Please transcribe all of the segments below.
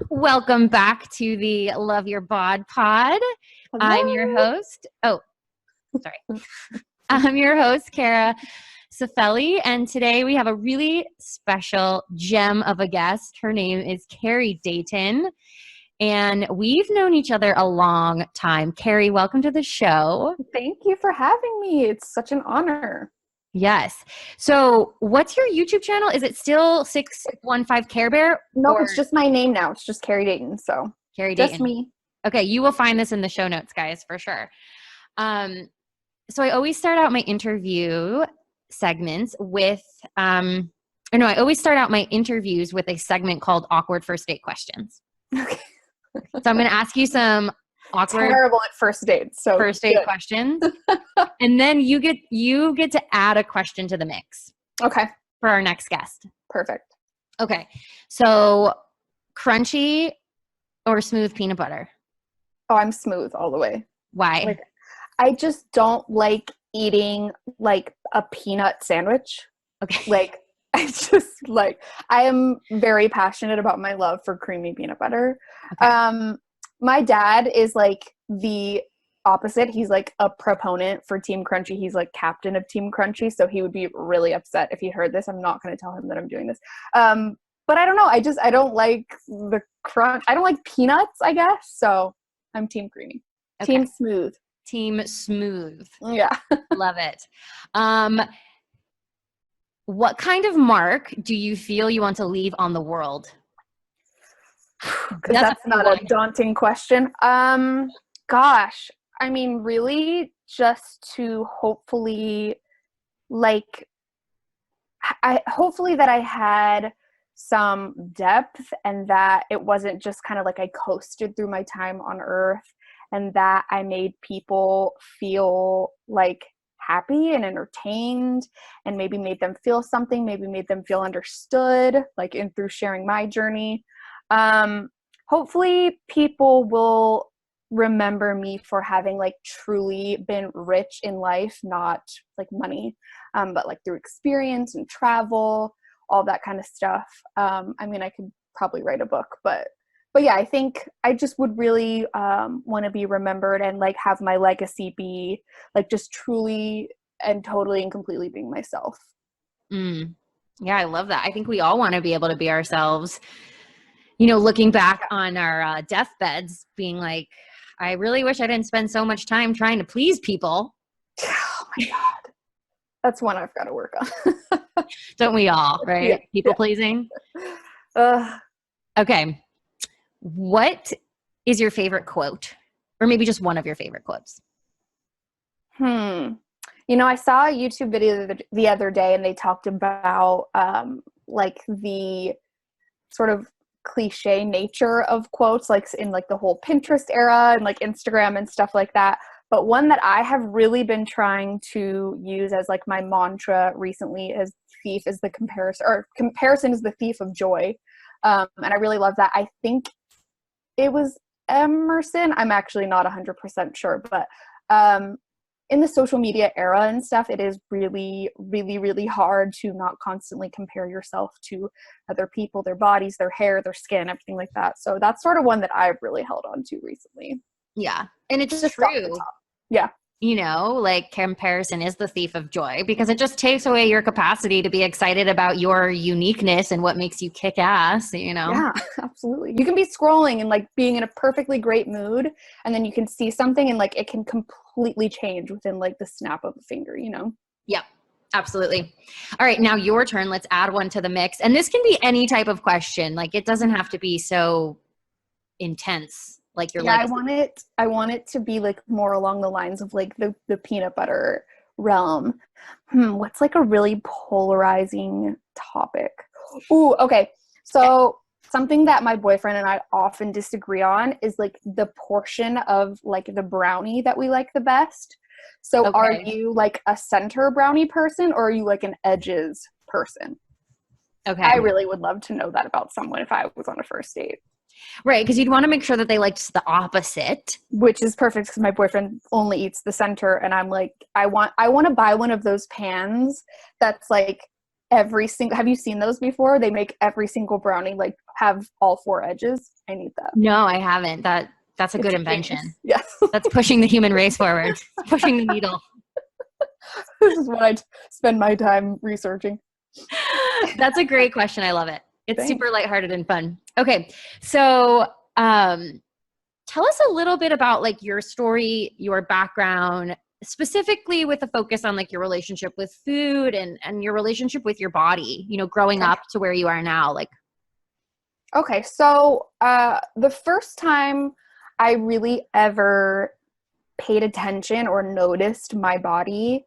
Welcome back to the Love Your Bod Pod. Hello. I'm your host. I'm your host, Kara Safelli, and today we have a really special gem of a guest. Her name is Carrie Dayton, and we've known each other a long time. Carrie, welcome to the show. Thank you for having me. It's such an honor. Yes. So what's your YouTube channel? Is it still 615 Care Bear? Nope, it's just my name now. It's just Carrie Dayton. So Carrie just Dayton. me. Okay, you will find this in the show notes, guys, for sure. So I always start out my interview segments with, I always start out my interviews with a segment called Awkward First Date Questions. Okay. So I'm going to ask you some awkward Terrible at first dates. So first date questions, and then you get to add a question to the mix. Okay. For our next guest. Perfect. Okay. So crunchy or smooth peanut butter? Oh, I'm smooth all the way. Why? Like, I just don't like eating like a peanut sandwich. Okay. Like, I am very passionate about my love for creamy peanut butter. Okay. My dad is like the opposite. He's like a proponent for Team Crunchy. He's like captain of Team Crunchy. So he would be really upset if he heard this. I'm not going to tell him that I'm doing this. But I don't know. I don't like the crunch. I don't like peanuts, I guess. So I'm Team Creamy. Okay. Team Smooth. Team Smooth. Yeah. Love it. What kind of mark do you feel you want to leave on the world? Because that's not a daunting question. Gosh, I mean, really just to hopefully hopefully that I had some depth and that it wasn't just kind of like I coasted through my time on Earth, and that I made people feel like happy and entertained, and maybe made them feel something, maybe made them feel understood, like through sharing my journey. Hopefully people will remember me for having like truly been rich in life, not like money, but like through experience and travel, all that kind of stuff. I mean, I could probably write a book, but yeah, I think I just would really want to be remembered and like have my legacy be like just truly and totally and completely being myself. Yeah, I love that. I think we all want to be able to be ourselves, looking back on our deathbeds being like, I really wish I didn't spend so much time trying to please people. Oh my God. That's one I've got to work on. Don't we all, right? Yeah. People pleasing. Okay. What is your favorite quote? Or maybe just one of your favorite quotes? I saw a YouTube video the other day, and they talked about like the sort of cliche nature of quotes, like in like the whole Pinterest era and like Instagram and stuff like that. But one that I have really been trying to use as like my mantra recently is comparison is the thief of joy. And I really love that. I think it was Emerson. I'm actually not 100% sure, but in the social media era and stuff, it is really, really, really hard to not constantly compare yourself to other people, their bodies, their hair, their skin, everything like that. So that's sort of one that I've really held on to recently. Yeah. And it's just true. Yeah. Like comparison is the thief of joy, because it just takes away your capacity to be excited about your uniqueness and what makes you kick ass, Yeah, absolutely. You can be scrolling and like being in a perfectly great mood, and then you can see something and like it can completely change within like the snap of a finger, Yeah, absolutely. All right, now your turn. Let's add one to the mix. And this can be any type of question. Like it doesn't have to be so intense. Like your legacy. I want it to be like more along the lines of like the peanut butter realm. What's like a really polarizing topic? Ooh, okay. So something that my boyfriend and I often disagree on is like the portion of like the brownie that we like the best. So Are you like a center brownie person, or are you like an edges person? Okay. I really would love to know that about someone if I was on a first date. Right, because you'd want to make sure that they liked the opposite. Which is perfect, because my boyfriend only eats the center, and I'm like, I want to buy one of those pans that's like every single, have you seen those before? They make every single brownie like have all four edges. I need that. No, I haven't. That's a good invention. Genius. Yes. That's pushing the human race forward. Pushing the needle. This is what I spend my time researching. That's a great question. I love it. It's Thanks. super lighthearted and fun. Okay. So, tell us a little bit about like your story, your background, specifically with a focus on like your relationship with food and your relationship with your body, you know, growing up to where you are now. Like, okay. So, the first time I really ever paid attention or noticed my body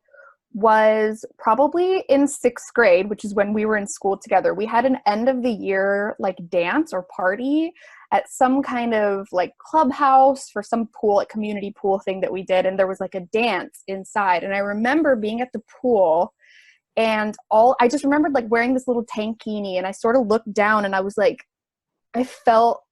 was probably in 6th grade, which is when we were in school together. We had an end of the year like dance or party at some kind of like clubhouse for some pool, like community pool thing that we did. And there was like a dance inside. And I remember being at the pool and I just remembered like wearing this little tankini, and I sort of looked down and I was like, I felt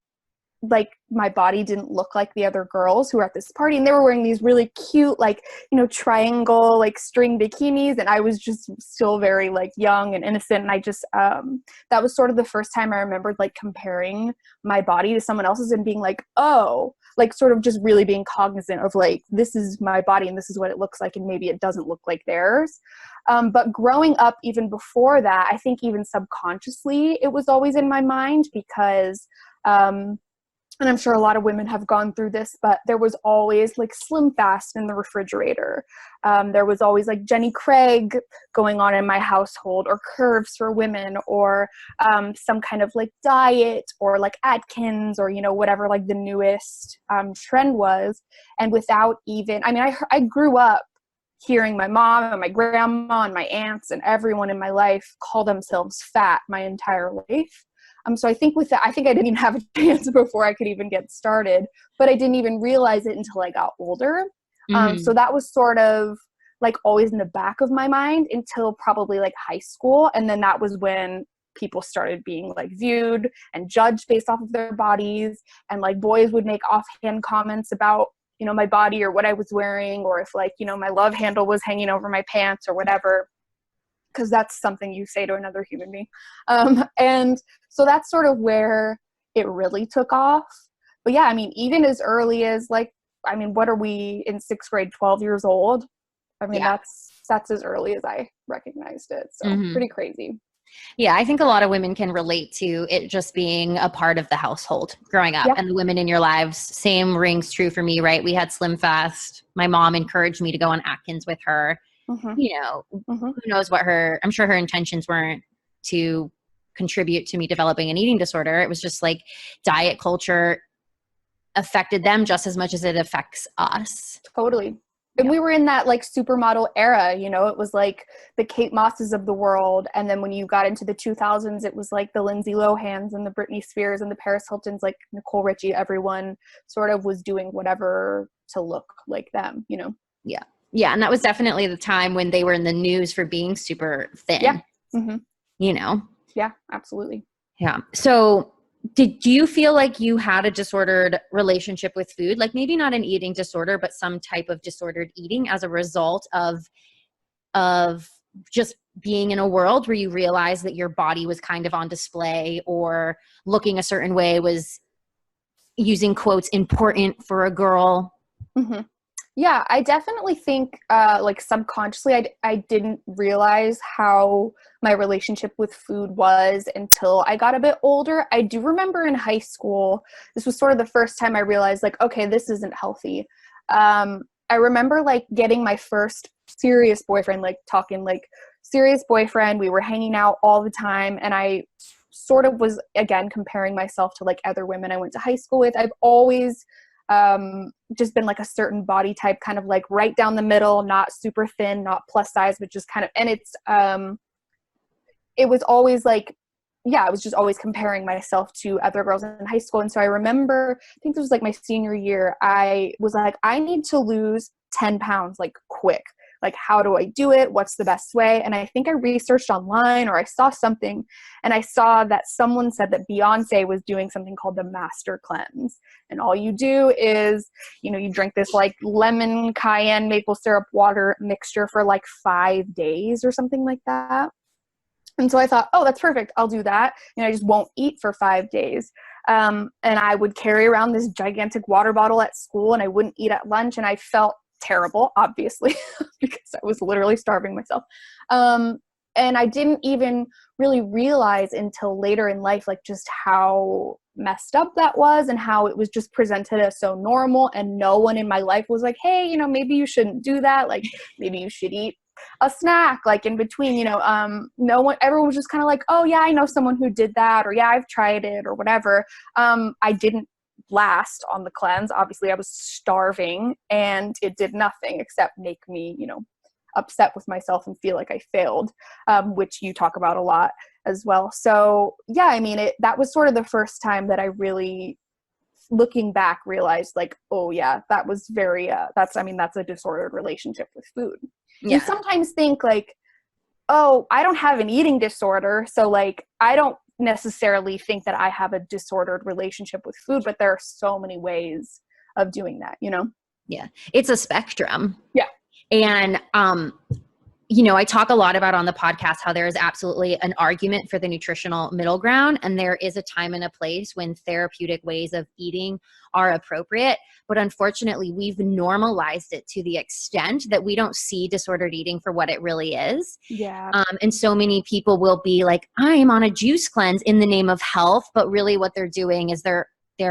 like my body didn't look like the other girls who were at this party, and they were wearing these really cute, like, you know, triangle, like string bikinis. And I was just still very like young and innocent. And I just, that was sort of the first time I remembered like comparing my body to someone else's and being like, oh, like sort of just really being cognizant of like, this is my body and this is what it looks like. And maybe it doesn't look like theirs. But growing up, even before that, I think even subconsciously, it was always in my mind because, and I'm sure a lot of women have gone through this, but there was always like Slim Fast in the refrigerator. There was always like Jenny Craig going on in my household, or Curves for women, or some kind of like diet, or like Atkins, or, you know, whatever like the newest trend was. And without even, I mean, I grew up hearing my mom and my grandma and my aunts and everyone in my life call themselves fat my entire life. So I think with that, I think I didn't even have a chance before I could even get started, but I didn't even realize it until I got older. So that was sort of like always in the back of my mind until probably like high school. And then that was when people started being like viewed and judged based off of their bodies. And like boys would make offhand comments about, you know, my body or what I was wearing, or if like, you know, my love handle was hanging over my pants or whatever, because that's something you say to another human being. And so that's sort of where it really took off. But yeah, I mean, even as early as like, I mean, what are we in 6th grade, 12 years old? I mean, that's as early as I recognized it. So pretty crazy. Yeah, I think a lot of women can relate to it just being a part of the household growing up, and the women in your lives. Same rings true for me, right? We had Slim Fast. My mom encouraged me to go on Atkins with her. You know, who knows what I'm sure her intentions weren't to contribute to me developing an eating disorder. It was just like diet culture affected them just as much as it affects us. Totally. And we were in that like supermodel era, you know, it was like the Kate Mosses of the world. And then when you got into the 2000s, it was like the Lindsay Lohans and the Britney Spears and the Paris Hiltons, like Nicole Richie. Everyone sort of was doing whatever to look like them, you know? Yeah. Yeah. And that was definitely the time when they were in the news for being super thin. Yeah. You know? Yeah, absolutely. Yeah. So do you feel like you had a disordered relationship with food? Like maybe not an eating disorder, but some type of disordered eating as a result of just being in a world where you realized that your body was kind of on display, or looking a certain way was, using quotes, important for a girl? Yeah, I definitely think like subconsciously I didn't realize how my relationship with food was until I got a bit older. I do remember in high school, this was sort of the first time I realized like, okay, this isn't healthy. I remember like getting my first serious boyfriend, like talking like serious boyfriend. We were hanging out all the time, and I sort of was, again, comparing myself to like other women I went to high school with. I've always just been like a certain body type, kind of like right down the middle, not super thin, not plus size, but just kind of, and it was always like, yeah, I was just always comparing myself to other girls in high school. And so I remember, I think this was like my senior year, I was like, I need to lose 10 pounds, like quick. Like, how do I do it? What's the best way? And I think I researched online, or I saw something, and I saw that someone said that Beyonce was doing something called the Master Cleanse. And all you do is, you know, you drink this like lemon, cayenne, maple syrup, water mixture for like 5 days or something like that. And so I thought, oh, that's perfect. I'll do that. And I just won't eat for 5 days. And I would carry around this gigantic water bottle at school, and I wouldn't eat at lunch. And I felt terrible, obviously, because I was literally starving myself. And I didn't even really realize until later in life, like just how messed up that was, and how it was just presented as so normal. And no one in my life was like, hey, you know, maybe you shouldn't do that. Like, maybe you should eat a snack, like in between, you know. No one, everyone was just kind of like, oh yeah, I know someone who did that, or yeah, I've tried it, or whatever. I didn't last on the cleanse. Obviously I was starving, and it did nothing except make me, you know, upset with myself and feel like I failed, which you talk about a lot as well. So yeah, I mean, that was sort of the first time that I really, looking back, realized like, oh yeah, that was very, that's a disordered relationship with food. Yeah. You sometimes think like, oh, I don't have an eating disorder, so like, I don't necessarily think that I have a disordered relationship with food, but there are so many ways of doing that, you know? Yeah. It's a spectrum. Yeah. And, you know, I talk a lot about on the podcast how there is absolutely an argument for the nutritional middle ground, and there is a time and a place when therapeutic ways of eating are appropriate. But unfortunately, we've normalized it to the extent that we don't see disordered eating for what it really is. Yeah. And so many people will be like, I'm on a juice cleanse in the name of health, but really what they're doing is they're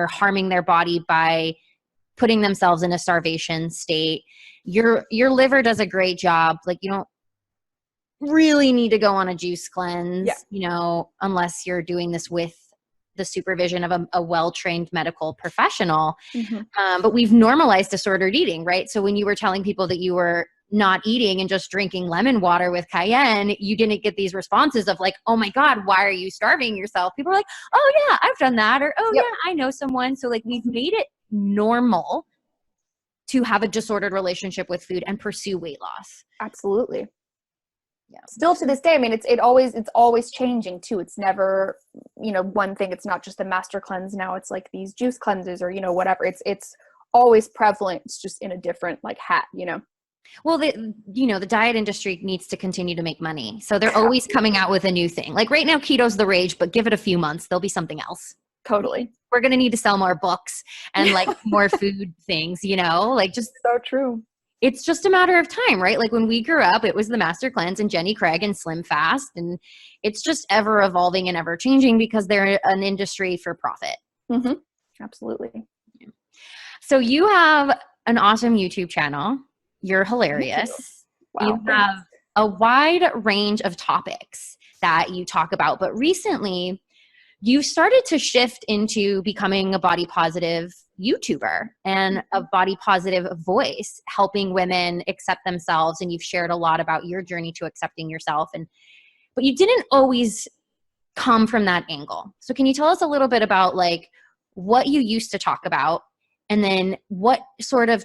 harming their body by putting themselves in a starvation state. Your liver does a great job. Like, you don't really need to go on a juice cleanse, you know, unless you're doing this with the supervision of a well-trained medical professional. But we've normalized disordered eating, right? So when you were telling people that you were not eating and just drinking lemon water with cayenne, you didn't get these responses of like, oh my God, why are you starving yourself? People are like, oh yeah, I've done that. Or, oh yeah, I know someone. So like, we've made it normal to have a disordered relationship with food and pursue weight loss. Absolutely. Yeah. Still to this day, I mean, it's always changing too. It's never, you know, one thing. It's not just the master cleanse. Now it's like these juice cleanses or, you know, whatever. It's always prevalent. It's just in a different like hat, you know? Well, the diet industry needs to continue to make money. So they're always coming out with a new thing. Like right now, keto's the rage, but give it a few months, there'll be something else. Totally. We're going to need to sell more books and like more food things, you know, like just so true. It's just a matter of time, right? Like when we grew up, it was the Master Cleanse and Jenny Craig and Slim Fast. And it's just ever evolving and ever changing because they're an industry for profit. Mm-hmm. Absolutely. So you have an awesome YouTube channel. You're hilarious. Wow, you have a wide range of topics that you talk about. But recently, you started to shift into becoming a body positive YouTuber and a body positive voice, helping women accept themselves. And you've shared a lot about your journey to accepting yourself. But you didn't always come from that angle. So can you tell us a little bit about like what you used to talk about, and then what sort of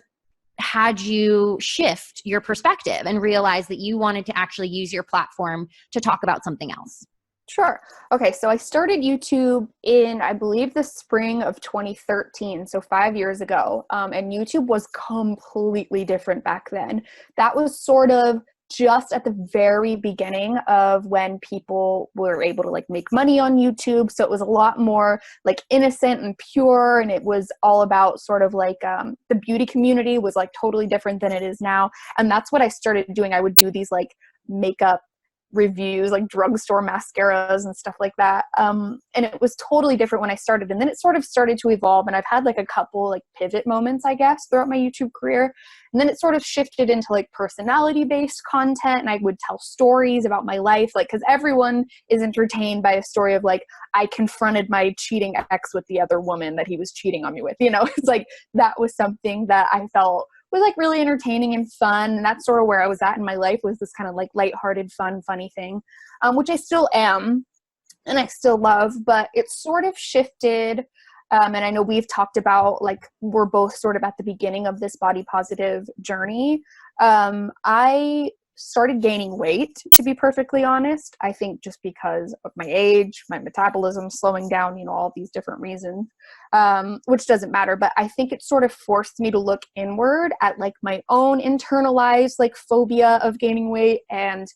had you shift your perspective and realize that you wanted to actually use your platform to talk about something else? Sure. Okay, so I started YouTube in, I believe, the spring of 2013, so 5 years ago, and YouTube was completely different back then. That was sort of just at the very beginning of when people were able to like make money on YouTube, so it was a lot more like innocent and pure, and it was all about sort of like the beauty community was like totally different than it is now, and that's what I started doing. I would do these like makeup reviews, like drugstore mascaras and stuff like that. And it was totally different when I started. And then it sort of started to evolve. And I've had like a couple like pivot moments, I guess, throughout my YouTube career. And then it sort of shifted into like personality-based content. And I would tell stories about my life, like, because everyone is entertained by a story of like, I confronted my cheating ex with the other woman that he was cheating on me with. You know, it's like, that was something that I felt was like really entertaining and fun. And that's sort of where I was at in my life, was this kind of like lighthearted, fun, funny thing, which I still am and I still love, but it sort of shifted. And I know we've talked about like, we're both sort of at the beginning of this body positive journey. I started gaining weight, to be perfectly honest. I think just because of my age, my metabolism slowing down, you know, all these different reasons, which doesn't matter. But I think it sort of forced me to look inward at like my own internalized like phobia of gaining weight, and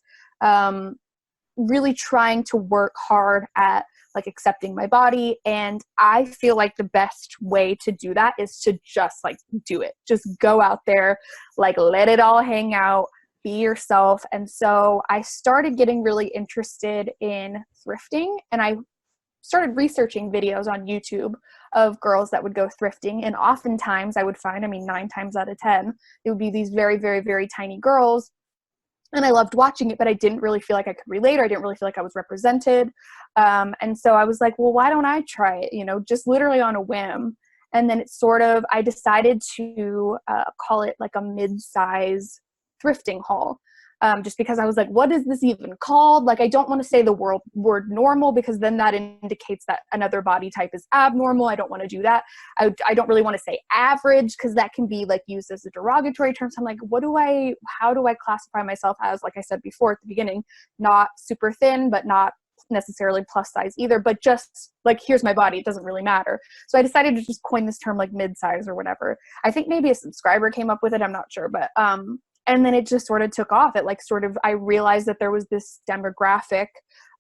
really trying to work hard at like accepting my body. And I feel like the best way to do that is to just like do it. Just go out there, like let it all hang out, be yourself. And so I started getting really interested in thrifting, and I started researching videos on YouTube of girls that would go thrifting. And oftentimes I would find, 9 times out of 10, it would be these very, very, very tiny girls. And I loved watching it, but I didn't really feel like I could relate, or I didn't really feel like I was represented. And so I was like, well, why don't I try it? Just literally on a whim. And then I decided to call it like a mid-size thrifting haul. Just because I was like, what is this even called? Like, I don't want to say the word normal, because then that indicates that another body type is abnormal. I don't want to do that. I don't really want to say average, because that can be like used as a derogatory term. So I'm like, how do I classify myself as, like I said before at the beginning, not super thin, but not necessarily plus size either, but just like, here's my body. It doesn't really matter. So I decided to just coin this term like mid-size or whatever. I think maybe a subscriber came up with it. I'm not sure, but, and then it just sort of took off. I realized that there was this demographic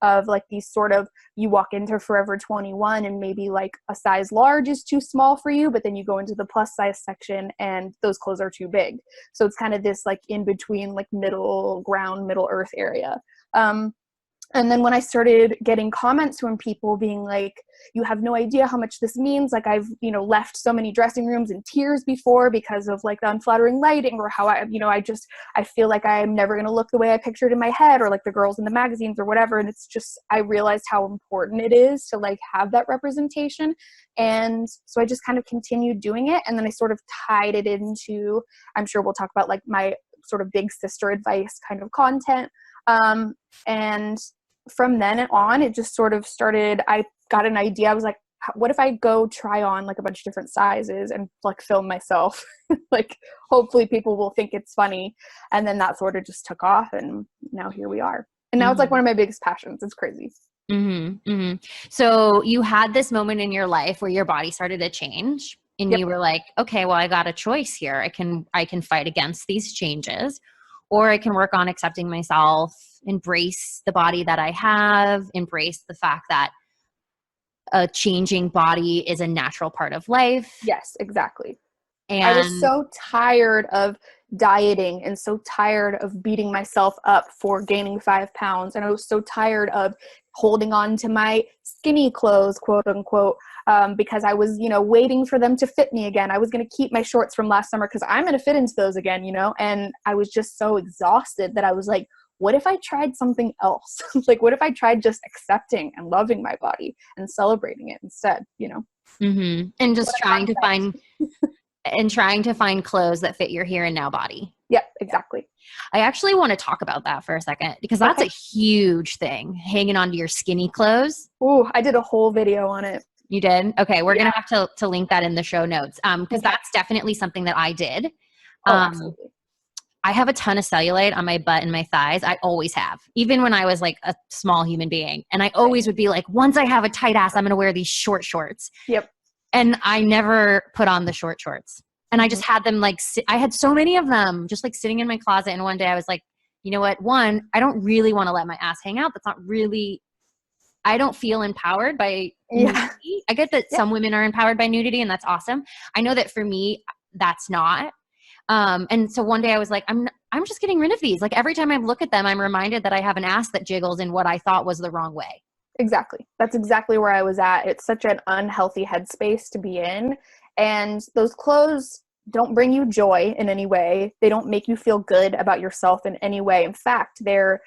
of like these sort of, you walk into Forever 21 and maybe like a size large is too small for you, but then you go into the plus size section and those clothes are too big. So it's kind of this like in between, like middle ground, middle earth area. And then when I started getting comments from people being like, you have no idea how much this means. Like, I've, left so many dressing rooms in tears before because of like the unflattering lighting, or how I feel like I'm never going to look the way I pictured in my head, or like the girls in the magazines or whatever. And it's just, I realized how important it is to like have that representation. And so I just kind of continued doing it. And then I sort of tied it into, I'm sure we'll talk about like my sort of big sister advice kind of content. And from then on, it just sort of started, I got an idea. I was like, what if I go try on like a bunch of different sizes and like film myself? Like, hopefully people will think it's funny. And then that sort of just took off, and now here we are. And now it's like one of my biggest passions. It's crazy. Mm-hmm, mm-hmm. So you had this moment in your life where your body started to change, and Yep. you were like, okay, well, I got a choice here. I can fight against these changes, or I can work on accepting myself, embrace the body that I have, embrace the fact that a changing body is a natural part of life. Yes, exactly. And I was so tired of dieting and so tired of beating myself up for gaining 5 pounds. And I was so tired of holding on to my skinny clothes, quote unquote, because I was, waiting for them to fit me again. I was going to keep my shorts from last summer because I'm going to fit into those again, and I was just so exhausted that I was like, what if I tried something else? Like, what if I tried just accepting and loving my body and celebrating it instead, Mm-hmm. And just trying to find clothes that fit your here and now body. Yeah, exactly. I actually want to talk about that for a second, because that's a huge thing, hanging on to your skinny clothes. Ooh, I did a whole video on it. You did? Okay. We're going to have to link that in the show notes. Cause that's definitely something that I did. Absolutely. I have a ton of cellulite on my butt and my thighs. I always have, even when I was like a small human being. And I always would be like, once I have a tight ass, I'm going to wear these short shorts. Yep. And I never put on the short shorts. And I just had them like, I had so many of them just like sitting in my closet. And one day I was like, you know what? One, I don't really want to let my ass hang out. That's not really, I don't feel empowered by nudity. I get that some women are empowered by nudity, and that's awesome. I know that for me, that's not. And so one day I was like, I'm just getting rid of these. Like, every time I look at them, I'm reminded that I have an ass that jiggles in what I thought was the wrong way. Exactly. That's exactly where I was at. It's such an unhealthy headspace to be in. And those clothes don't bring you joy in any way. They don't make you feel good about yourself in any way. In fact, there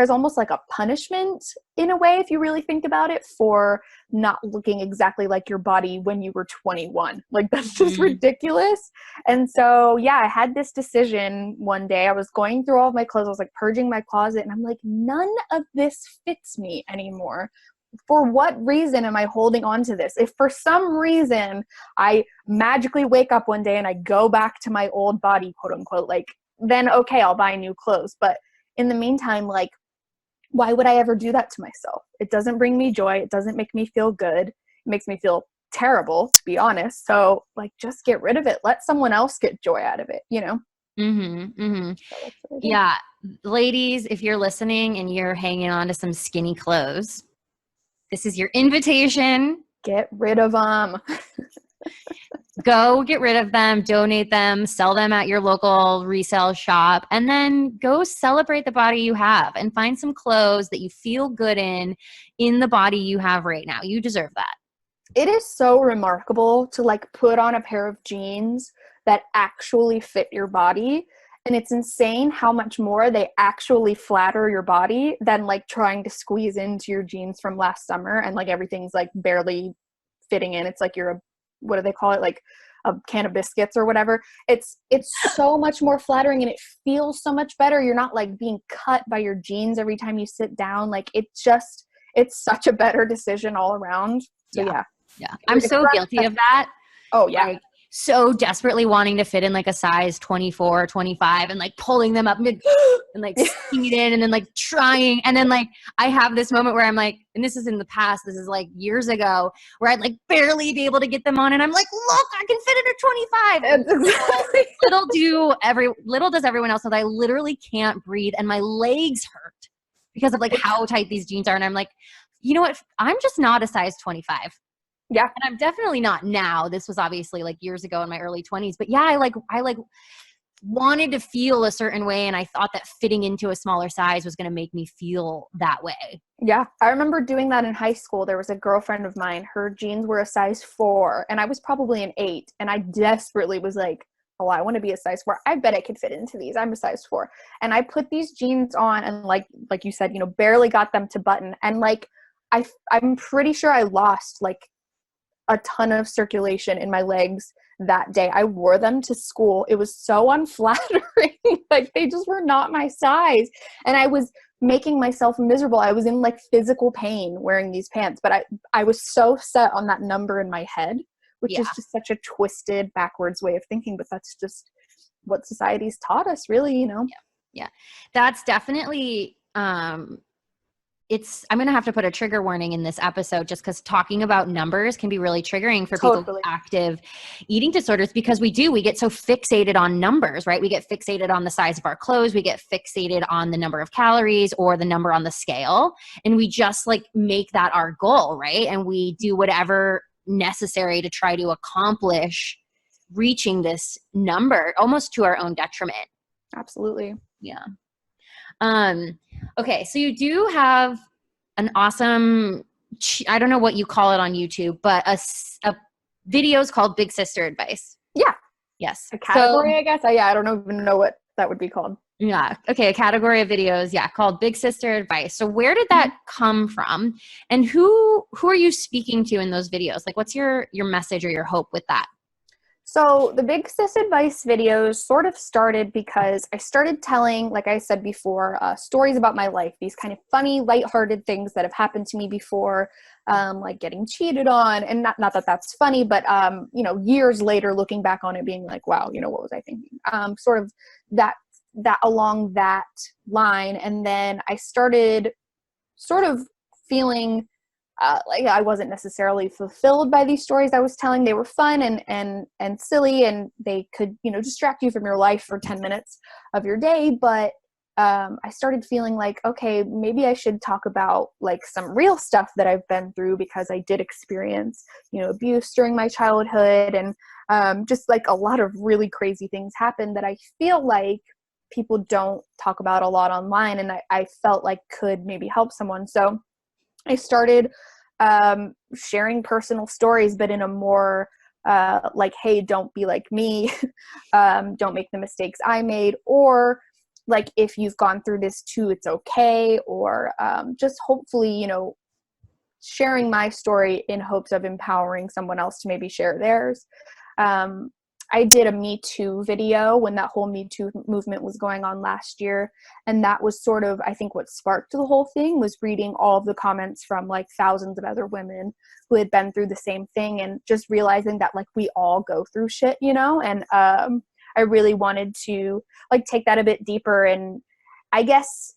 is almost like a punishment in a way, if you really think about it, for not looking exactly like your body when you were 21. Like, that's just ridiculous. And so, yeah, I had this decision one day. I was going through all of my clothes. I was like purging my closet, and I'm like, none of this fits me anymore. For what reason am I holding on to this? If for some reason I magically wake up one day and I go back to my old body, quote unquote, like, then okay, I'll buy new clothes. But in the meantime, like, why would I ever do that to myself? It doesn't bring me joy. It doesn't make me feel good. It makes me feel terrible, to be honest. So, like, just get rid of it. Let someone else get joy out of it, Mm-hmm, mm-hmm. Yeah, ladies, if you're listening and you're hanging on to some skinny clothes, this is your invitation. Get rid of them. Go get rid of them, donate them, sell them at your local resale shop, and then go celebrate the body you have and find some clothes that you feel good in the body you have right now. You deserve that. It is so remarkable to like put on a pair of jeans that actually fit your body. And it's insane how much more they actually flatter your body than like trying to squeeze into your jeans from last summer and like everything's like barely fitting in. It's like you're a, what do they call it? Like a can of biscuits or whatever. It's so much more flattering and it feels so much better. You're not like being cut by your jeans every time you sit down. Like it's such a better decision all around. So yeah. I'm so guilty of that. Oh yeah. Like, so desperately wanting to fit in like a size 24, 25 and like pulling them up and like sticking it in and then like trying. And then like I have this moment where I'm like, and this is in the past, this is like years ago, where I'd like barely be able to get them on and I'm like, look, I can fit in a 25. Little does everyone else know that I literally can't breathe and my legs hurt because of like how tight these jeans are. And I'm like, you know what? I'm just not a size 25. Yeah. And I'm definitely not now. This was obviously like years ago in my early 20s. But yeah, I wanted to feel a certain way. And I thought that fitting into a smaller size was going to make me feel that way. Yeah. I remember doing that in high school. There was a girlfriend of mine. Her jeans were a size 4 and I was probably an 8. And I desperately was like, oh, I want to be a size 4. I bet I could fit into these. I'm a size 4. And I put these jeans on and like you said, you know, barely got them to button. And like, I'm pretty sure I lost like a ton of circulation in my legs that day. I wore them to school. It was so unflattering. Like they just were not my size. And I was making myself miserable. I was in like physical pain wearing these pants, but I was so set on that number in my head, which is just such a twisted backwards way of thinking, but that's just what society's taught us really, you know? Yeah. That's definitely, I'm going to have to put a trigger warning in this episode just because talking about numbers can be really triggering for people with active eating disorders because we get so fixated on numbers, right? We get fixated on the size of our clothes. We get fixated on the number of calories or the number on the scale. And we just like make that our goal, right? And we do whatever necessary to try to accomplish reaching this number almost to our own detriment. Absolutely. Yeah. Okay, so you do have an awesome, I don't know what you call it on YouTube, but a videos called Big Sister Advice. Yeah. Yes. A category, I guess. I don't even know what that would be called. Yeah. Okay, a category of videos, called Big Sister Advice. So where did that come from? And who are you speaking to in those videos? Like what's your message or your hope with that? So the Big Sis Advice videos sort of started because I started telling, like I said before, stories about my life, these kind of funny, lighthearted things that have happened to me before, like getting cheated on, and not that that's funny, but, you know, years later looking back on it being like, wow, you know, what was I thinking? Sort of that along that line. And then I started sort of feeling like I wasn't necessarily fulfilled by these stories I was telling. They were fun and silly, and they could, you know, distract you from your life for 10 minutes of your day. But I started feeling like, okay, maybe I should talk about like some real stuff that I've been through because I did experience, you know, abuse during my childhood, and just like a lot of really crazy things happened that I feel like people don't talk about a lot online, and I felt like could maybe help someone. So I started sharing personal stories, but in a more like, hey, don't be like me. Don't make the mistakes I made. Or like, if you've gone through this too, it's okay. Or just hopefully, you know, sharing my story in hopes of empowering someone else to maybe share theirs. I did a Me Too video when that whole Me Too movement was going on last year. And that was sort of, I think, what sparked the whole thing was reading all of the comments from like thousands of other women who had been through the same thing and just realizing that like we all go through shit, you know? And I really wanted to like take that a bit deeper and I guess,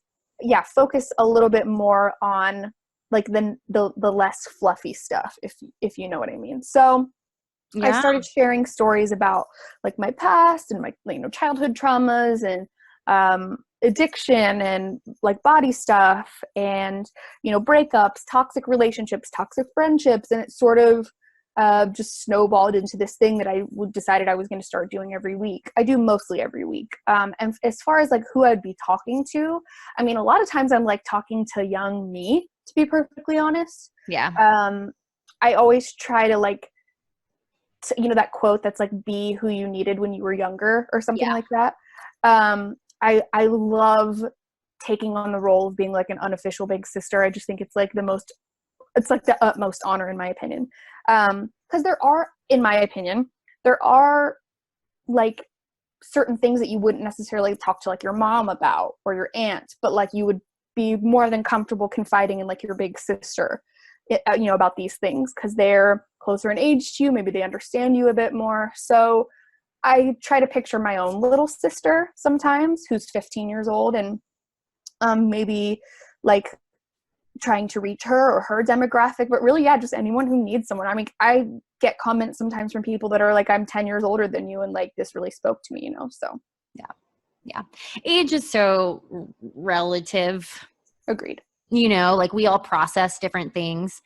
focus a little bit more on like the less fluffy stuff, if you know what I mean. So I started sharing stories about like my past and my, you know, childhood traumas and addiction and like body stuff and, you know, breakups, toxic relationships, toxic friendships. And it sort of just snowballed into this thing that I decided I was going to start doing every week. I do mostly every week. And as far as like who I'd be talking to, I mean, a lot of times I'm like talking to young me, to be perfectly honest. Yeah. I always try to like, you know, that quote that's like, be who you needed when you were younger or something like that. I love taking on the role of being like an unofficial big sister. I just think it's like the utmost honor in my opinion. Because there are, in my opinion, there are like certain things that you wouldn't necessarily talk to like your mom about or your aunt, but like you would be more than comfortable confiding in like your big sister, you know, about these things because they're closer in age to you. Maybe they understand you a bit more. So I try to picture my own little sister sometimes who's 15 years old and maybe like trying to reach her or her demographic, but really, yeah, just anyone who needs someone. I mean, I get comments sometimes from people that are like, I'm 10 years older than you and like this really spoke to me, you know? So yeah. Age is so relative. Agreed. You know, like we all process different things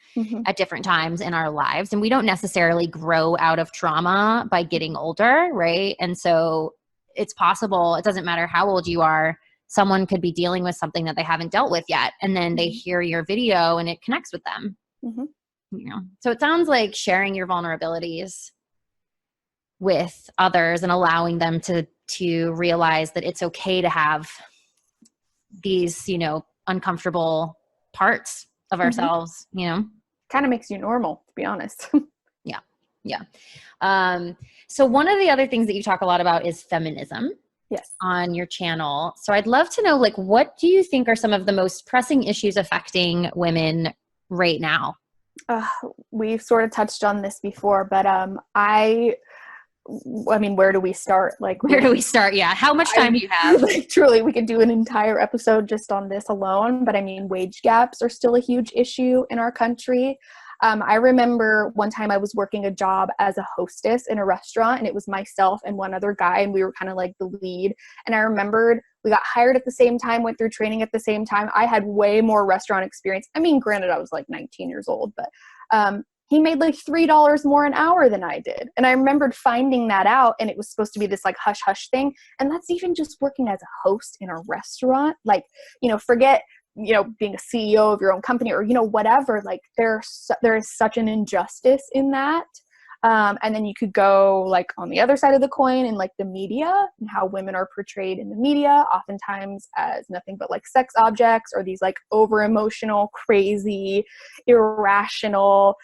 at different times in our lives, and we don't necessarily grow out of trauma by getting older, right? And so it's possible, it doesn't matter how old you are, someone could be dealing with something that they haven't dealt with yet, and then they hear your video and it connects with them. You know, so it sounds like sharing your vulnerabilities with others and allowing them to realize that it's okay to have these, you know, uncomfortable parts of ourselves, you know, kind of makes you normal, to be honest. Yeah. So one of the other things that you talk a lot about is feminism. Yes. On your channel. So I'd love to know, like, what do you think are some of the most pressing issues affecting women right now? We've sort of touched on this before, but I mean, where do we start? Like, where do we start? Yeah. How much time do you have? Like, truly, we could do an entire episode just on this alone. But I mean, wage gaps are still a huge issue in our country. I remember one time I was working a job as a hostess in a restaurant, and it was myself and one other guy, and we were kind of like the lead. And I remembered we got hired at the same time, went through training at the same time. I had way more restaurant experience. I mean, granted, I was like 19 years old, but he made like $3 more an hour than I did. And I remembered finding that out, and it was supposed to be this like hush hush thing. And that's even just working as a host in a restaurant. Like, you know, forget, you know, being a CEO of your own company or, you know, whatever, like there is such an injustice in that. And then you could go like on the other side of the coin and like the media and how women are portrayed in the media, oftentimes as nothing but like sex objects or these like over emotional, crazy, irrational,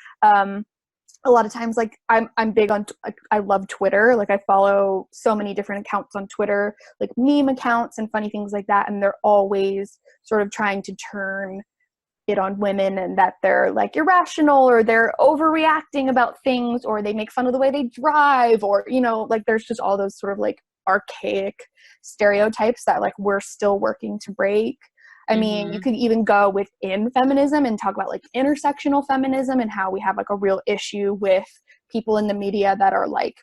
a lot of times, like I'm big on, I love Twitter. Like I follow so many different accounts on Twitter, like meme accounts and funny things like that. And they're always sort of trying to turn it on women and that they're like irrational or they're overreacting about things or they make fun of the way they drive or, you know, like there's just all those sort of like archaic stereotypes that like we're still working to break. I mean, you could even go within feminism and talk about like intersectional feminism and how we have like a real issue with people in the media that are like,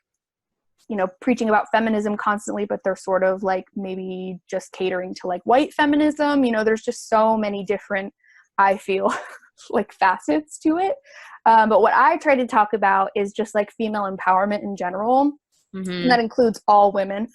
you know, preaching about feminism constantly, but they're sort of like maybe just catering to like white feminism. You know, there's just so many different, I feel like facets to it. But what I try to talk about is just like female empowerment in general. And that includes all women.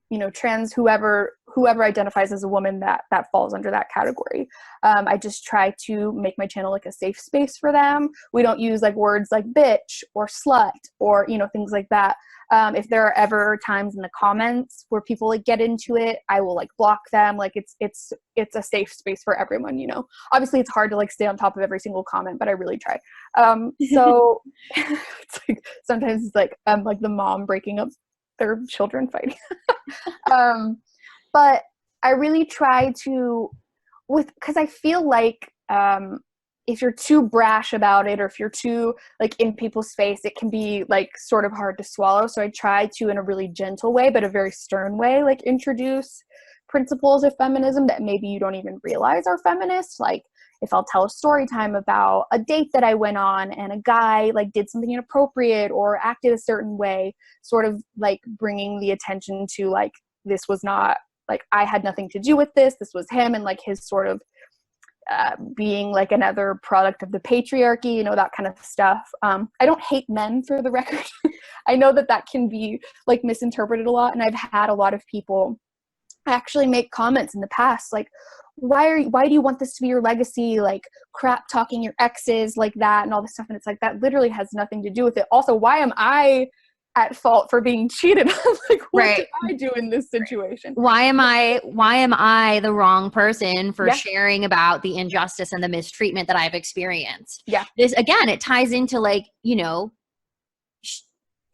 You know, trans, whoever identifies as a woman that falls under that category. I just try to make my channel like a safe space for them. We don't use like words like bitch or slut or, you know, things like that. If there are ever times in the comments where people like get into it, I will like block them. Like it's a safe space for everyone, you know. Obviously it's hard to like stay on top of every single comment, but I really try. So it's like sometimes it's like like the mom breaking up their children fighting. But I really try to, because I feel like if you're too brash about it or if you're too like in people's face, it can be like sort of hard to swallow. So I try to, in a really gentle way, but a very stern way, like introduce principles of feminism that maybe you don't even realize are feminist. Like if I'll tell a story time about a date that I went on and a guy like did something inappropriate or acted a certain way, sort of like bringing the attention to like, this was not like I had nothing to do with this. This was him and like his sort of being like another product of the patriarchy, you know, that kind of stuff. I don't hate men, for the record. I know that can be like misinterpreted a lot, and I've had a lot of people actually make comments in the past like, why do you want this to be your legacy, like crap talking your exes like that and all this stuff, and it's like that literally has nothing to do with it. Also, why am I at fault for being cheated on? Like, what did I do in this situation? Why am I the wrong person for sharing about the injustice and the mistreatment that I've experienced? This, again, it ties into like, you know,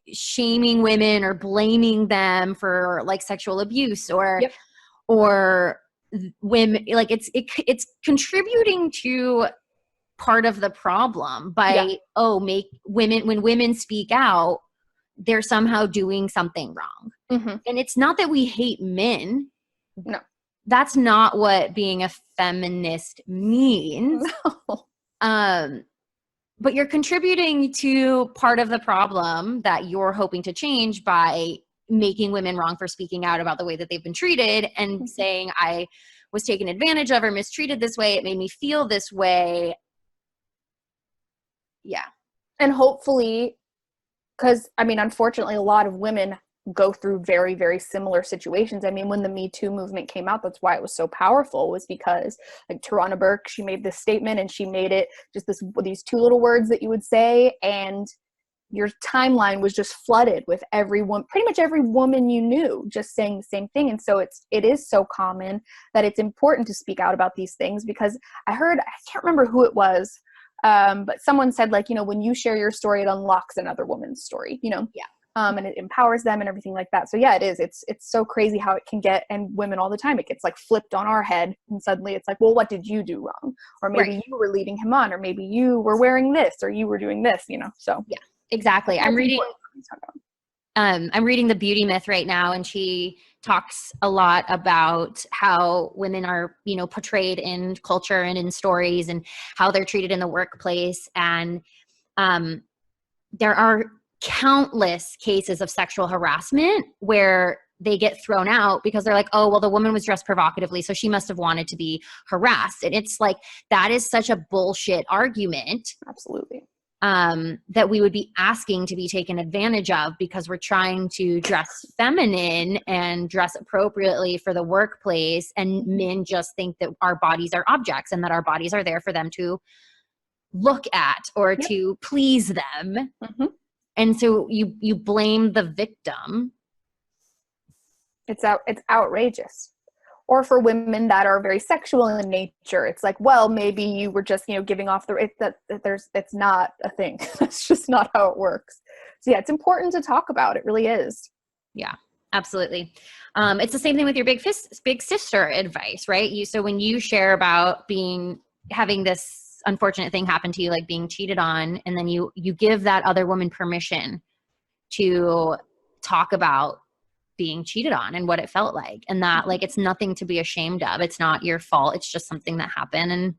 shaming women or blaming them for like sexual abuse or women, like it's contributing to part of the problem by when women speak out, they're somehow doing something wrong. And it's not that we hate men. No, that's not what being a feminist means. No. But you're contributing to part of the problem that you're hoping to change by making women wrong for speaking out about the way that they've been treated and saying, I was taken advantage of or mistreated this way. It made me feel this way. Yeah. And hopefully, because I mean, unfortunately, a lot of women go through very, very similar situations. I mean, when the Me Too movement came out, that's why it was so powerful, was because like Tarana Burke, she made this statement and she made it just these two little words that you would say, and your timeline was just flooded with pretty much every woman you knew just saying the same thing. And so it is so common that it's important to speak out about these things, because I can't remember who it was, but someone said, like, you know, when you share your story, it unlocks another woman's story, you know? And it empowers them and everything like that. So yeah, it is. It's so crazy how it can get, and women all the time, it gets like flipped on our head, and suddenly it's like, well, what did you do wrong? Or maybe you were leading him on, or maybe you were wearing this, or you were doing this, you know? So yeah, exactly. I'm reading The Beauty Myth right now, and she talks a lot about how women are, you know, portrayed in culture and in stories and how they're treated in the workplace. And there are countless cases of sexual harassment where they get thrown out because they're like, oh, well, the woman was dressed provocatively, so she must have wanted to be harassed. And it's like, that is such a bullshit argument. Absolutely. That we would be asking to be taken advantage of because we're trying to dress feminine and dress appropriately for the workplace. And men just think that our bodies are objects and that our bodies are there for them to look at or to please them. And so you blame the victim. It's outrageous. Or for women that are very sexual in nature, it's like, well, maybe you were just, you know, giving off it's not a thing. That's just not how it works. So yeah, it's important to talk about. It really is. Yeah, absolutely. It's the same thing with your big sister advice, right? So when you share about having this unfortunate thing happen to you, like being cheated on, and then you give that other woman permission to talk about being cheated on and what it felt like, and that like it's nothing to be ashamed of. It's not your fault. It's just something that happened, and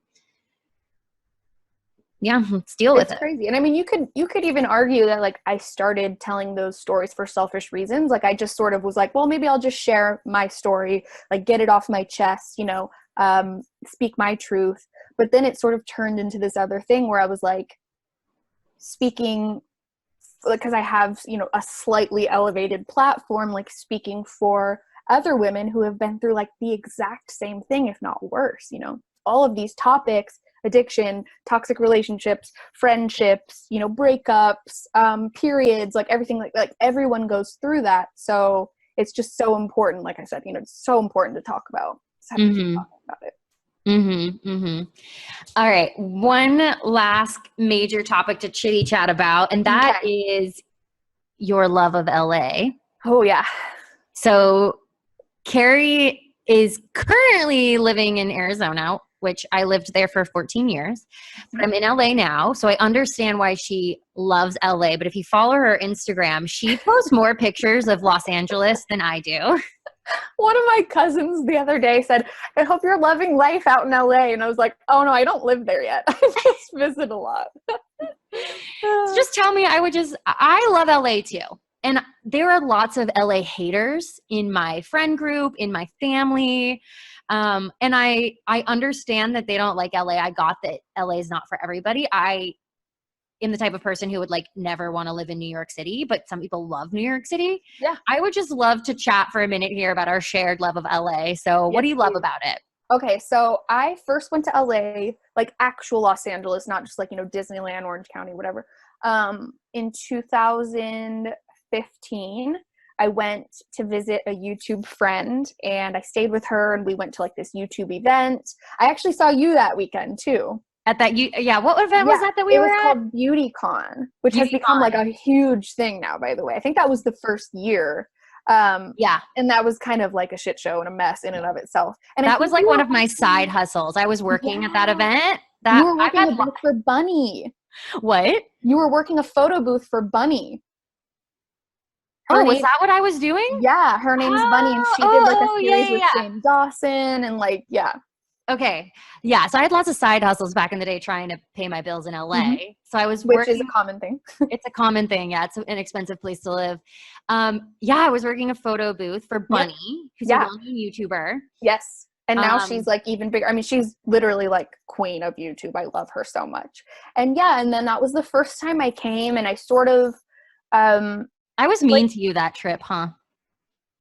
yeah, let's deal with it. It's crazy. And I mean, you could even argue that like I started telling those stories for selfish reasons. Like I just sort of was like, well, maybe I'll just share my story, like get it off my chest, you know, speak my truth. But then it sort of turned into this other thing where I was like speaking, because I have, you know, a slightly elevated platform, like speaking for other women who have been through like the exact same thing, if not worse, you know, all of these topics, addiction, toxic relationships, friendships, you know, breakups, periods, like everything, like everyone goes through that. So it's just so important. Like I said, you know, it's so important to talk about. So I have to keep talking about it. All right. One last major topic to chitty chat about, and that is your love of LA. Oh yeah. So Carrie is currently living in Arizona, which I lived there for 14 years, but I'm in LA now. So I understand why she loves LA. But if you follow her Instagram, she posts more pictures of Los Angeles than I do. One of my cousins the other day said, I hope you're loving life out in LA. And I was like, oh no, I don't live there yet. I just visit a lot. So just tell me, I love LA too. And there are lots of LA haters in my friend group, in my family. And I understand that they don't like LA. I got that LA is not for everybody. I am the type of person who would like never want to live in New York City, but some people love New York City. Yeah. I would just love to chat for a minute here about our shared love of LA. So what do you love about it? Okay, so I first went to LA, like actual Los Angeles, not just like, you know, Disneyland, Orange County, whatever. In 2015, I went to visit a YouTube friend and I stayed with her and we went to like this YouTube event. I actually saw you that weekend too. At that, what event was that we were at? It was called BeautyCon, which has become like a huge thing now, by the way. I think that was the first year. And that was kind of like a shit show and a mess in and of itself. And that was like one of my side hustles. I was working at that event. You were working a booth for Bunny. What? You were working a photo booth for Bunny. Was that what I was doing? Yeah, her name's Bunny, and she did like a series with Shane Dawson, and like, Okay. Yeah. So I had lots of side hustles back in the day trying to pay my bills in LA. Mm-hmm. So I was Which is a common thing. It's a common thing. Yeah. It's an expensive place to live. I was working a photo booth for Bunny, who's a well-known YouTuber. Yes. And now she's like even bigger. I mean, she's literally like queen of YouTube. I love her so much. And and then that was the first time I came and I sort of I was mean to you that trip, huh?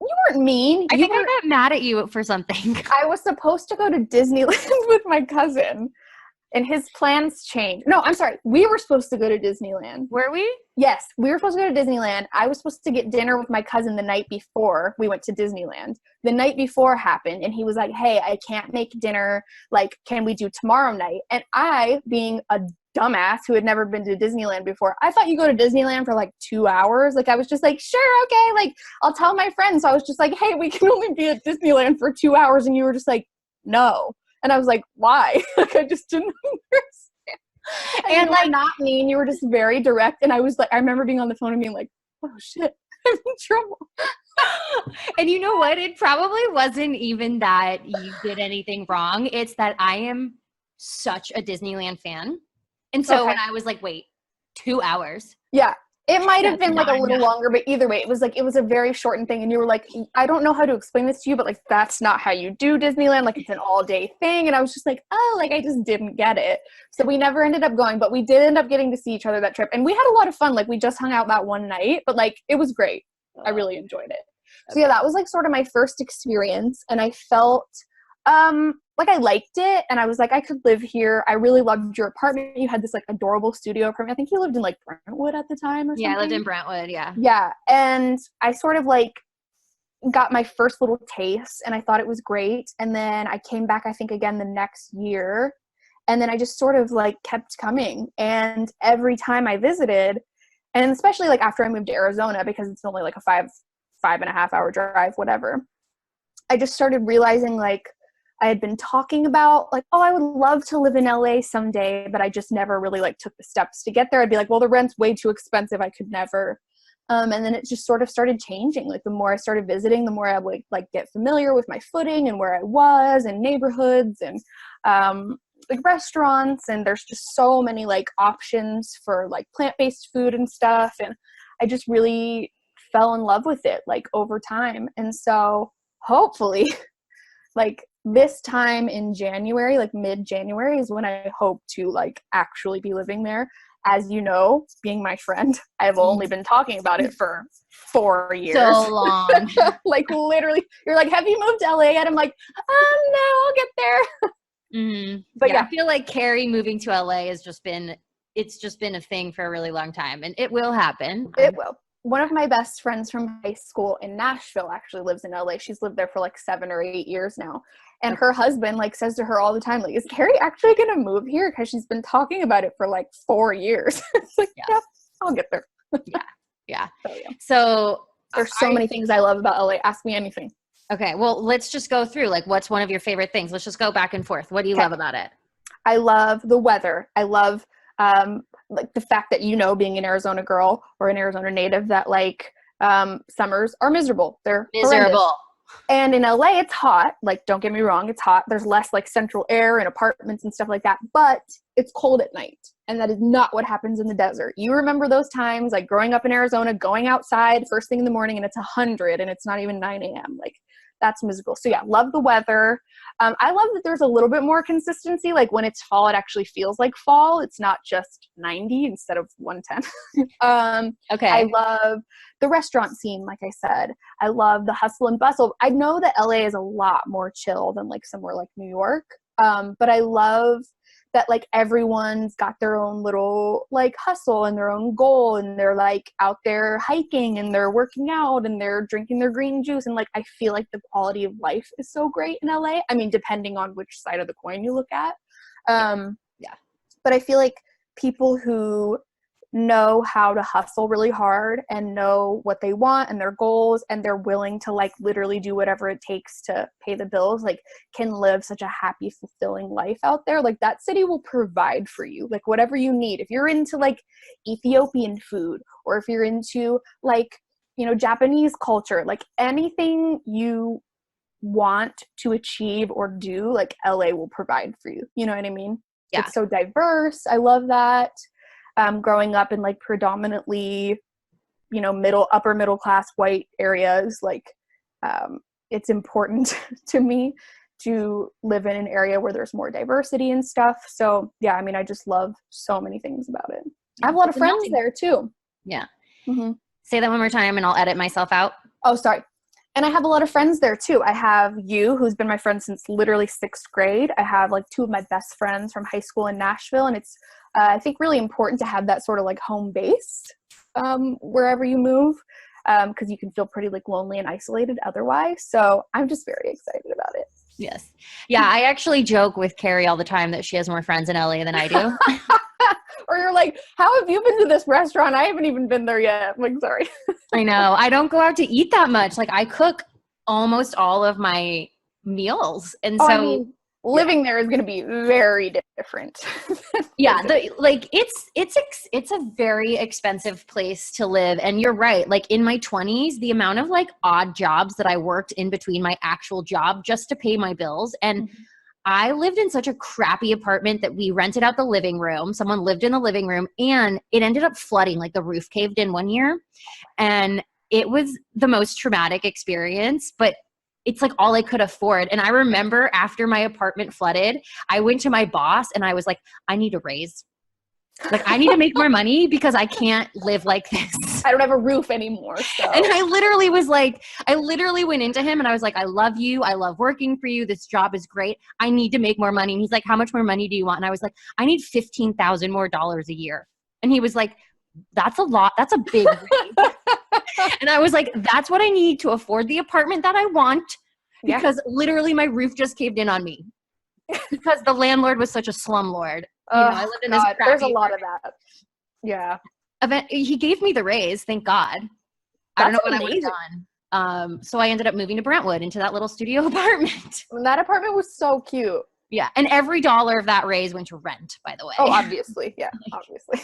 You weren't mean. I think I got mad at you for something. I was supposed to go to Disneyland with my cousin, and his plans changed. No, I'm sorry. We were supposed to go to Disneyland. Were we? Yes, we were supposed to go to Disneyland. I was supposed to get dinner with my cousin the night before we went to Disneyland. The night before happened, and he was like, hey, I can't make dinner. Like, can we do tomorrow night? And I, being a dumbass who had never been to Disneyland before, I thought you go to Disneyland for like 2 hours. Like, I was just like, sure, okay, like, I'll tell my friends. So I was just like, hey, we can only be at Disneyland for 2 hours. And you were just like, no. And I was like, why? Like, I just didn't understand. And like, not mean, you were just very direct. And I was like, I remember being on the phone and being like, oh shit, I'm in trouble. And you know what? It probably wasn't even that you did anything wrong. It's that I am such a Disneyland fan. And so when I was like, wait, 2 hours. Yeah. It might have been like a little longer, but either way, it was a very shortened thing. And you were like, I don't know how to explain this to you, but like, that's not how you do Disneyland. Like, it's an all day thing. And I was just like, oh, like, I just didn't get it. So we never ended up going, but we did end up getting to see each other that trip. And we had a lot of fun. Like, we just hung out that one night, but like, it was great. I really enjoyed it. So yeah, that was like sort of my first experience. And I felt, like I liked it and I was like, I could live here. I really loved your apartment. You had this like adorable studio apartment. I think you lived in like Brentwood at the time or something. Yeah, I lived in Brentwood, yeah. Yeah. And I sort of like got my first little taste and I thought it was great. And then I came back, I think again the next year. And then I just sort of like kept coming. And every time I visited, and especially like after I moved to Arizona, because it's only like a 5.5 hour drive, whatever, I just started realizing like, I had been talking about like, oh, I would love to live in LA someday, but I just never really like took the steps to get there. I'd be like, well, the rent's way too expensive. I could never. And then it just sort of started changing. Like the more I started visiting, the more I would like get familiar with my footing and where I was and neighborhoods and like restaurants. And there's just so many like options for like plant-based food and stuff. And I just really fell in love with it like over time. And so hopefully like this time in January, like mid-January is when I hope to like actually be living there. As you know, being my friend, I've only been talking about it for 4 years. So long. Like literally, you're like, have you moved to LA yet? I'm like, no, I'll get there. Mm-hmm. But yeah, I feel like Carrie moving to LA has just been a thing for a really long time and it will happen. It will. One of my best friends from high school in Nashville actually lives in LA. She's lived there for like 7 or 8 years now. And her husband like says to her all the time, like, is Carrie actually going to move here? Because she's been talking about it for like 4 years. It's like, yeah, I'll get there. Yeah. So, yeah. So there's so many things I love about LA. Ask me anything. Okay. Well, let's just go through like, what's one of your favorite things? Let's just go back and forth. What do you love about it? I love the weather. I love like the fact that, you know, being an Arizona girl or an Arizona native, that like summers are miserable. They're miserable. And in LA, it's hot. Like, don't get me wrong, it's hot. There's less like central air and apartments and stuff like that, but it's cold at night. And that is not what happens in the desert. You remember those times, like growing up in Arizona, going outside first thing in the morning and it's 100 and it's not even 9 a.m. Like, that's miserable. So yeah, love the weather. I love that there's a little bit more consistency. Like when it's fall, it actually feels like fall. It's not just 90 instead of 110. Okay. I love the restaurant scene, like I said. I love the hustle and bustle. I know that LA is a lot more chill than like somewhere like New York. But I love that like everyone's got their own little like hustle and their own goal, and they're like out there hiking and they're working out and they're drinking their green juice, and like I feel like the quality of life is so great in LA. I mean, depending on which side of the coin you look at. Yeah. But I feel like people who know how to hustle really hard and know what they want and their goals, and they're willing to like literally do whatever it takes to pay the bills, like can live such a happy, fulfilling life out there. Like that city will provide for you, like whatever you need. If you're into like Ethiopian food, or if you're into like, you know, Japanese culture, like anything you want to achieve or do, like LA will provide for you. You know what I mean? Yeah. It's so diverse. I love that. Growing up in like predominantly, you know, upper middle class white areas, like it's important to me to live in an area where there's more diversity and stuff. So yeah, I mean, I just love so many things about it. I have a lot of friends there too. Yeah. Mm-hmm. Say that one more time and I'll edit myself out. Oh, sorry. And I have a lot of friends there too. I have you, who's been my friend since literally 6th grade. I have like 2 of my best friends from high school in Nashville. And it's, I think, really important to have that sort of like home base wherever you move, because you can feel pretty like lonely and isolated otherwise. So I'm just very excited about it. Yes. Yeah, I actually joke with Carrie all the time that she has more friends in LA than I do. Or you're like, how have you been to this restaurant? I haven't even been there yet. I'm like, sorry. I know. I don't go out to eat that much. Like I cook almost all of my meals. And so I mean, living there is going to be very different. Yeah, it's a very expensive place to live. And you're right. Like in my 20s, the amount of like odd jobs that I worked in between my actual job just to pay my bills. And I lived in such a crappy apartment that we rented out the living room. Someone lived in the living room and it ended up flooding. Like the roof caved in one year. And it was the most traumatic experience, but it's like all I could afford. And I remember after my apartment flooded, I went to my boss and I was like, I need a raise. Like I need to make more money because I can't live like this. I don't have a roof anymore. So. And I literally went into him and I was like, I love you. I love working for you. This job is great. I need to make more money. And he's like, how much more money do you want? And I was like, I need $15,000 more a year. And he was like, that's a lot. That's a big raise. And I was like, that's what I need to afford the apartment that I want, because literally my roof just caved in on me because the landlord was such a slumlord. You know, I lived in this crappy there's a lot of that. Yeah. He gave me the raise, thank God. I don't know what I would have done. So I ended up moving to Brentwood into that little studio apartment. And that apartment was so cute. Yeah. And every dollar of that raise went to rent, by the way. Oh, obviously. Yeah, obviously.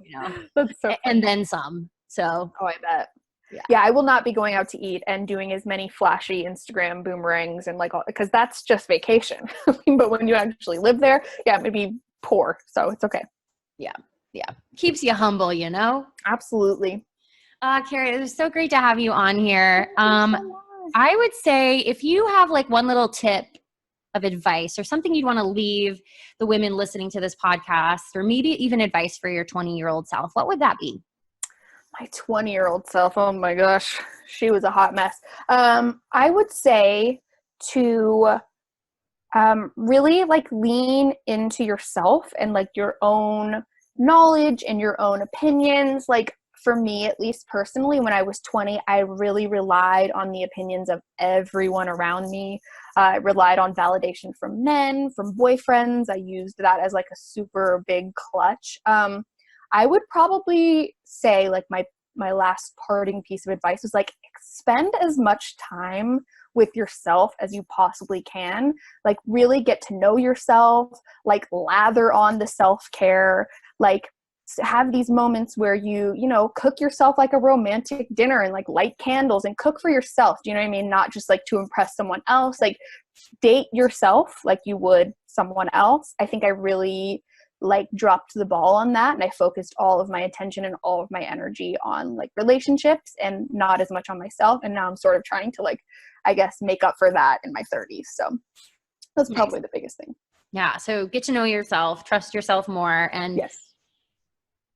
You know, that's so funny. And then some. So. Oh, I bet. Yeah, I will not be going out to eat and doing as many flashy Instagram boomerangs and like all, because that's just vacation. But when you actually live there, yeah, it may be poor. So it's okay. Yeah. Yeah. Keeps you humble, you know? Absolutely. Carrie, it was so great to have you on here. I would say if you have like one little tip of advice or something you'd want to leave the women listening to this podcast, or maybe even advice for your 20-year-old self, what would that be? My 20-year-old self, oh my gosh, she was a hot mess. I would say to really like lean into yourself and like your own knowledge and your own opinions. Like for me, at least personally, when I was 20, I really relied on the opinions of everyone around me. I relied on validation from men, from boyfriends. I used that as like a super big clutch. I would probably say like my last parting piece of advice was like spend as much time with yourself as you possibly can. Like really get to know yourself, like lather on the self-care, like have these moments where you know, cook yourself like a romantic dinner and like light candles and cook for yourself. Do you know what I mean? Not just like to impress someone else. Like date yourself like you would someone else. I think I really like dropped the ball on that, and I focused all of my attention and all of my energy on like relationships and not as much on myself. And now I'm sort of trying to like, I guess, make up for that in my 30s. So that's probably the biggest thing. Yeah. So get to know yourself, trust yourself more, and Yes.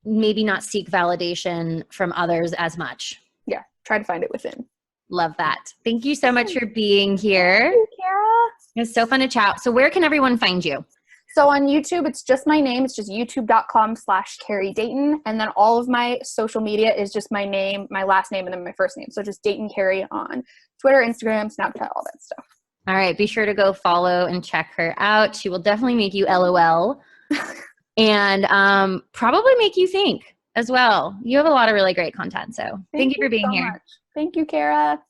maybe not seek validation from others as much. Yeah. Try to find it within. Love that. Thank you so much for being here. Thank you, Kara. It was so fun to chat. So where can everyone find you? So on YouTube, it's just my name. It's just youtube.com/Carrie Dayton. And then all of my social media is just my name, my last name, and then my first name. So just Dayton Carrie on Twitter, Instagram, Snapchat, all that stuff. All right. Be sure to go follow and check her out. She will definitely make you LOL and probably make you think as well. You have a lot of really great content. So thank you for being here. Much. Thank you, Kara.